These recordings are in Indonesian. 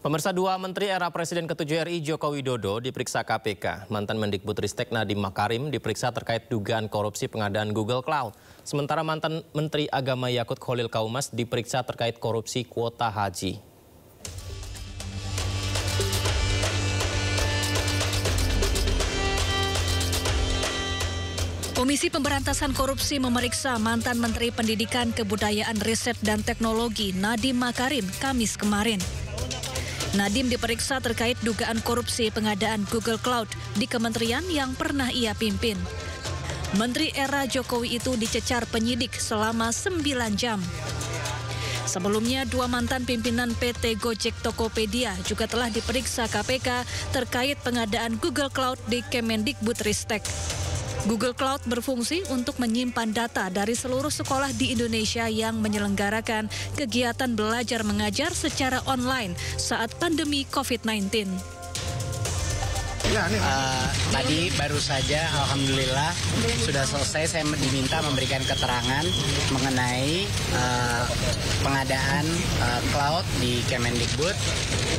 Pemirsa, dua Menteri era Presiden ke-7 RI Joko Widodo diperiksa KPK. Mantan Mendikbudristek Nadiem Makarim diperiksa terkait dugaan korupsi pengadaan Google Cloud. Sementara mantan Menteri Agama Yakut Khalil Qaumas diperiksa terkait korupsi kuota haji. Komisi Pemberantasan Korupsi memeriksa mantan Menteri Pendidikan, Kebudayaan, Riset, dan Teknologi Nadiem Makarim Kamis kemarin. Nadiem diperiksa terkait dugaan korupsi pengadaan Google Cloud di kementerian yang pernah ia pimpin. Menteri era Jokowi itu dicecar penyidik selama 9 jam. Sebelumnya, dua mantan pimpinan PT Gojek Tokopedia juga telah diperiksa KPK terkait pengadaan Google Cloud di Kemendikbudristek. Google Cloud berfungsi untuk menyimpan data dari seluruh sekolah di Indonesia yang menyelenggarakan kegiatan belajar mengajar secara online saat pandemi COVID-19. Tadi baru saja alhamdulillah sudah selesai, saya diminta memberikan keterangan mengenai pengadaan cloud di Kemendikbud.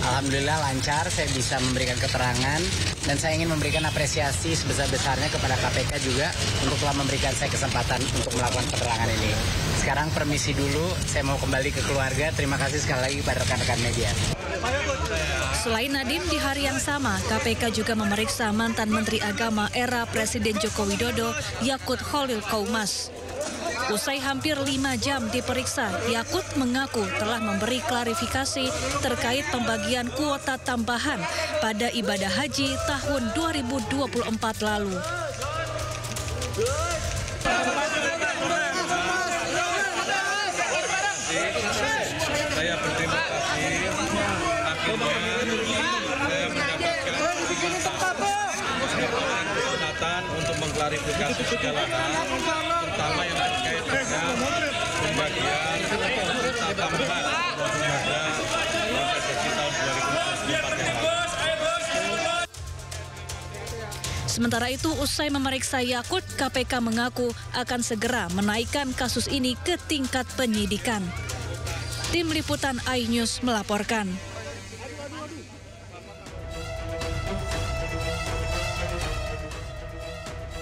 Alhamdulillah lancar, saya bisa memberikan keterangan dan saya ingin memberikan apresiasi sebesar-besarnya kepada KPK juga untuk telah memberikan saya kesempatan untuk melakukan keterangan ini. Sekarang permisi dulu, saya mau kembali ke keluarga. Terima kasih sekali lagi pada rekan-rekan media. Selain Nadiem, di hari yang sama, KPK juga memeriksa mantan Menteri Agama era Presiden Joko Widodo, Yakut Khalil Qaumas. Usai hampir 5 jam diperiksa, Yakut mengaku telah memberi klarifikasi terkait pembagian kuota tambahan pada ibadah haji tahun 2024 lalu. Saya berterima kasih, akhirnya saya mendapatkan kesempatan untuk mengklarifikasi segala hal, terutama yang terkait dengan pembagian kuota tambahan pada PSSI tahun 2024 yang lalu. Sementara itu, usai memeriksa Yakut, KPK mengaku akan segera menaikkan kasus ini ke tingkat penyidikan. Tim Liputan iNews melaporkan.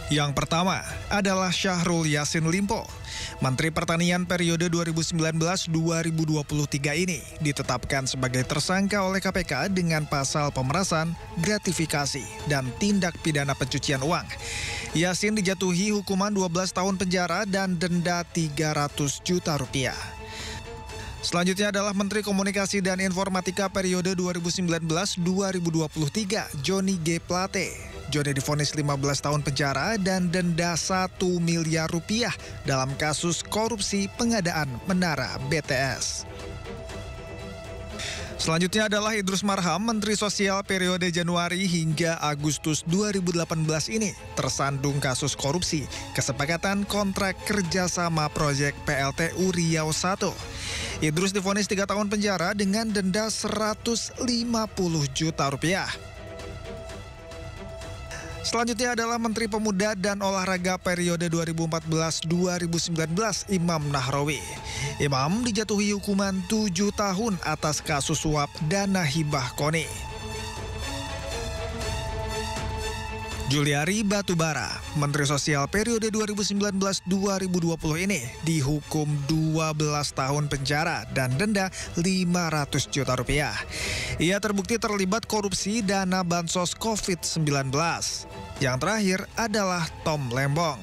Yang pertama adalah Syahrul Yassin Limpo. Menteri Pertanian periode 2019-2023 ini ditetapkan sebagai tersangka oleh KPK dengan pasal pemerasan, gratifikasi, dan tindak pidana pencucian uang. Yassin dijatuhi hukuman 12 tahun penjara dan denda 300 juta rupiah. Selanjutnya adalah Menteri Komunikasi dan Informatika periode 2019-2023, Johnny G. Plate. Johnny divonis 15 tahun penjara dan denda 1 miliar rupiah dalam kasus korupsi pengadaan menara BTS. Selanjutnya adalah Idrus Marham, Menteri Sosial periode Januari hingga Agustus 2018 ini tersandung kasus korupsi kesepakatan kontrak kerjasama proyek PLTU Riau 1. Idrus divonis 3 tahun penjara dengan denda 150 juta rupiah. Selanjutnya adalah Menteri Pemuda dan Olahraga periode 2014-2019, Imam Nahrawi. Imam dijatuhi hukuman 7 tahun atas kasus suap dana hibah KONI. Juliari Batubara, Menteri Sosial periode 2019-2020 ini dihukum 12 tahun penjara dan denda 500 juta rupiah. Ia terbukti terlibat korupsi dana bansos COVID-19. Yang terakhir adalah Tom Lembong.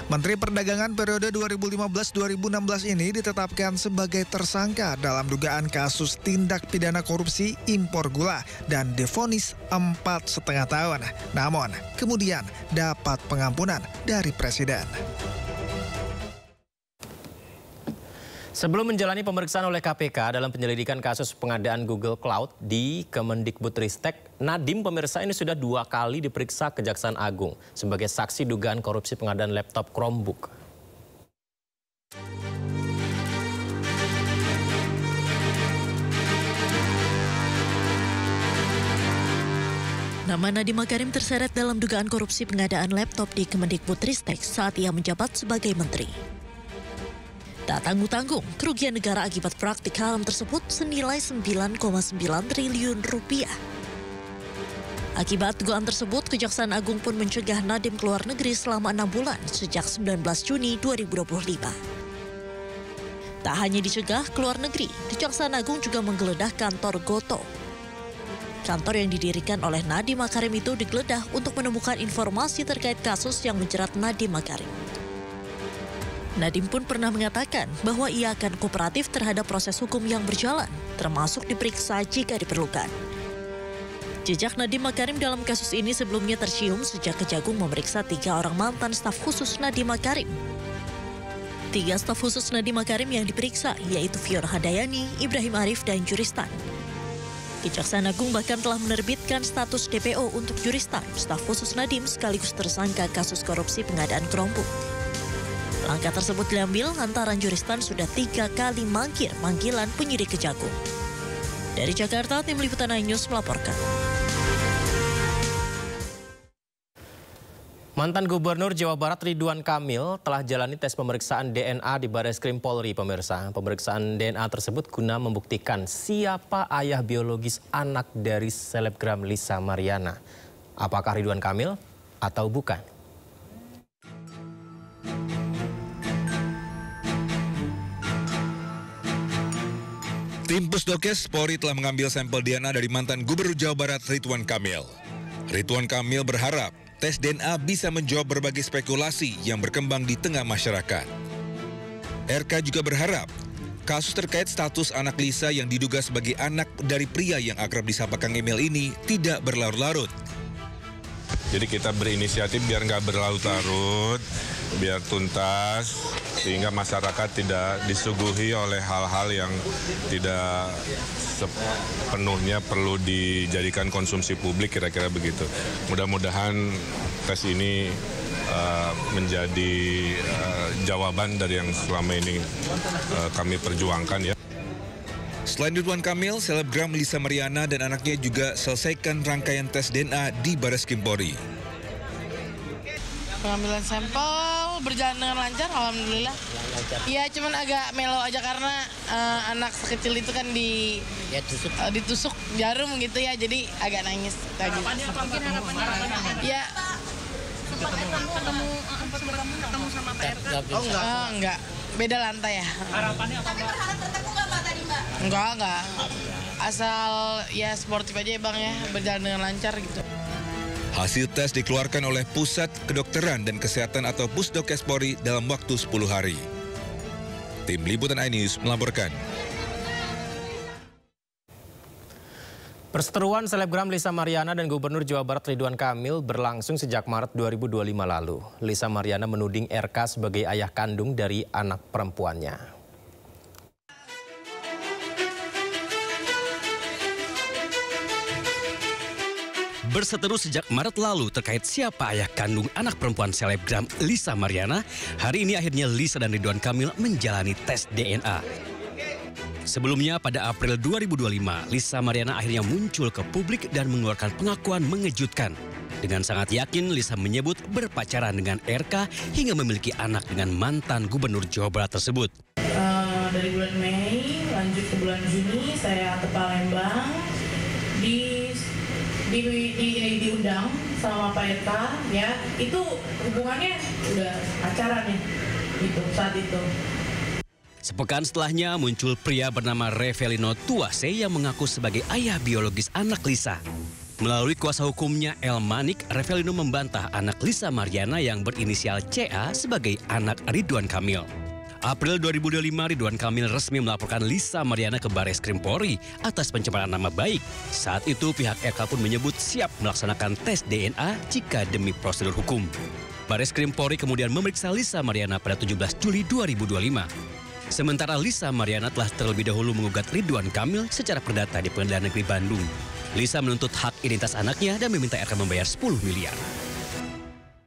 Menteri Perdagangan periode 2015-2016 ini ditetapkan sebagai tersangka dalam dugaan kasus tindak pidana korupsi impor gula dan divonis 4,5 tahun. Namun, kemudian dapat pengampunan dari Presiden. Sebelum menjalani pemeriksaan oleh KPK dalam penyelidikan kasus pengadaan Google Cloud di Kemendikbudristek, Nadiem pemirsa ini sudah 2 kali diperiksa Kejaksaan Agung sebagai saksi dugaan korupsi pengadaan laptop Chromebook. Nama Nadiem Makarim terseret dalam dugaan korupsi pengadaan laptop di Kemendikbudristek saat ia menjabat sebagai menteri. Tak tanggung-tanggung, kerugian negara akibat praktik haram tersebut senilai 9,9 triliun rupiah. Akibat dugaan tersebut, Kejaksaan Agung pun mencegah Nadiem keluar negeri selama 6 bulan sejak 19 Juni 2025. Tak hanya dicegah keluar negeri, Kejaksaan Agung juga menggeledah kantor Gotoh. Kantor yang didirikan oleh Nadiem Makarim itu digeledah untuk menemukan informasi terkait kasus yang menjerat Nadiem Makarim. Nadiem pun pernah mengatakan bahwa ia akan kooperatif terhadap proses hukum yang berjalan, termasuk diperiksa jika diperlukan. Jejak Nadiem Makarim dalam kasus ini sebelumnya tercium sejak Kejagung memeriksa 3 orang mantan staf khusus Nadiem Makarim. 3 staf khusus Nadiem Makarim yang diperiksa yaitu Fiona Hadayani, Ibrahim Arif, dan Juristan. Kejaksaan Agung bahkan telah menerbitkan status DPO untuk Juristan, staf khusus Nadiem sekaligus tersangka kasus korupsi pengadaan keromput. Langkah tersebut diambil lantaran Juristan sudah 3 kali mangkir panggilan penyidik Kejagung. Dari Jakarta, Tim Liputan iNews melaporkan. Mantan Gubernur Jawa Barat Ridwan Kamil telah jalani tes pemeriksaan DNA di Barreskrim Polri, pemirsa. Pemeriksaan DNA tersebut guna membuktikan siapa ayah biologis anak dari selebgram Lisa Mariana. Apakah Ridwan Kamil atau bukan? Tim Pusdokes Polri telah mengambil sampel DNA dari mantan Gubernur Jawa Barat Ridwan Kamil. Ridwan Kamil berharap tes DNA bisa menjawab berbagai spekulasi yang berkembang di tengah masyarakat. RK juga berharap kasus terkait status anak Lisa yang diduga sebagai anak dari pria yang akrab disapa Kang Emil ini tidak berlarut-larut. Jadi kita berinisiatif biar nggak berlarut-larut, biar tuntas, sehingga masyarakat tidak disuguhi oleh hal-hal yang tidak sepenuhnya perlu dijadikan konsumsi publik, kira-kira begitu. Mudah-mudahan tes ini menjadi jawaban dari yang selama ini kami perjuangkan ya. Selain Ridwan Kamil, selebgram Lisa Mariana dan anaknya juga selesaikan rangkaian tes DNA di Barreskrim Polri. Pengambilan sampel berjalan dengan lancar, alhamdulillah. Iya, cuman agak melo aja karena anak sekecil itu kan ditusuk jarum gitu ya, jadi agak nangis. Harapannya apa? Ya. Ketemu sama Pak RK? Oh enggak, beda lantai ya. Harapannya apa? Tapi berharap bertemu nggak Mbak tadi Mbak? Enggak. Asal ya sportif aja ya Bang ya, berjalan dengan lancar gitu. Hasil tes dikeluarkan oleh Pusat Kedokteran dan Kesehatan atau Pusdokes Polri dalam waktu 10 hari. Tim Liputan iNews melaporkan. Perseteruan selebgram Lisa Mariana dan Gubernur Jawa Barat Ridwan Kamil berlangsung sejak Maret 2025 lalu. Lisa Mariana menuding RK sebagai ayah kandung dari anak perempuannya. Berseteru sejak Maret lalu terkait siapa ayah kandung anak perempuan selebgram Lisa Mariana, hari ini akhirnya Lisa dan Ridwan Kamil menjalani tes DNA. Sebelumnya pada April 2025, Lisa Mariana akhirnya muncul ke publik dan mengeluarkan pengakuan mengejutkan. Dengan sangat yakin, Lisa menyebut berpacaran dengan RK hingga memiliki anak dengan mantan Gubernur Jawa Barat tersebut. Dari bulan Mei lanjut ke bulan Juni saya ke Palembang, diundang sama Pak RK, ya itu hubungannya udah pacaran ya, gitu saat itu. Sepekan setelahnya muncul pria bernama Revelino Tuase yang mengaku sebagai ayah biologis anak Lisa. Melalui kuasa hukumnya El Manik, Revelino membantah anak Lisa Mariana yang berinisial CA sebagai anak Ridwan Kamil. April 2025, Ridwan Kamil resmi melaporkan Lisa Mariana ke Barreskrim Polri atas pencemaran nama baik. Saat itu pihak RK pun menyebut siap melaksanakan tes DNA jika demi prosedur hukum. Barreskrim Polri kemudian memeriksa Lisa Mariana pada 17 Juli 2025. Sementara Lisa Mariana telah terlebih dahulu mengugat Ridwan Kamil secara perdata di Pengadilan Negeri Bandung. Lisa menuntut hak identitas anaknya dan meminta RK membayar 10 miliar.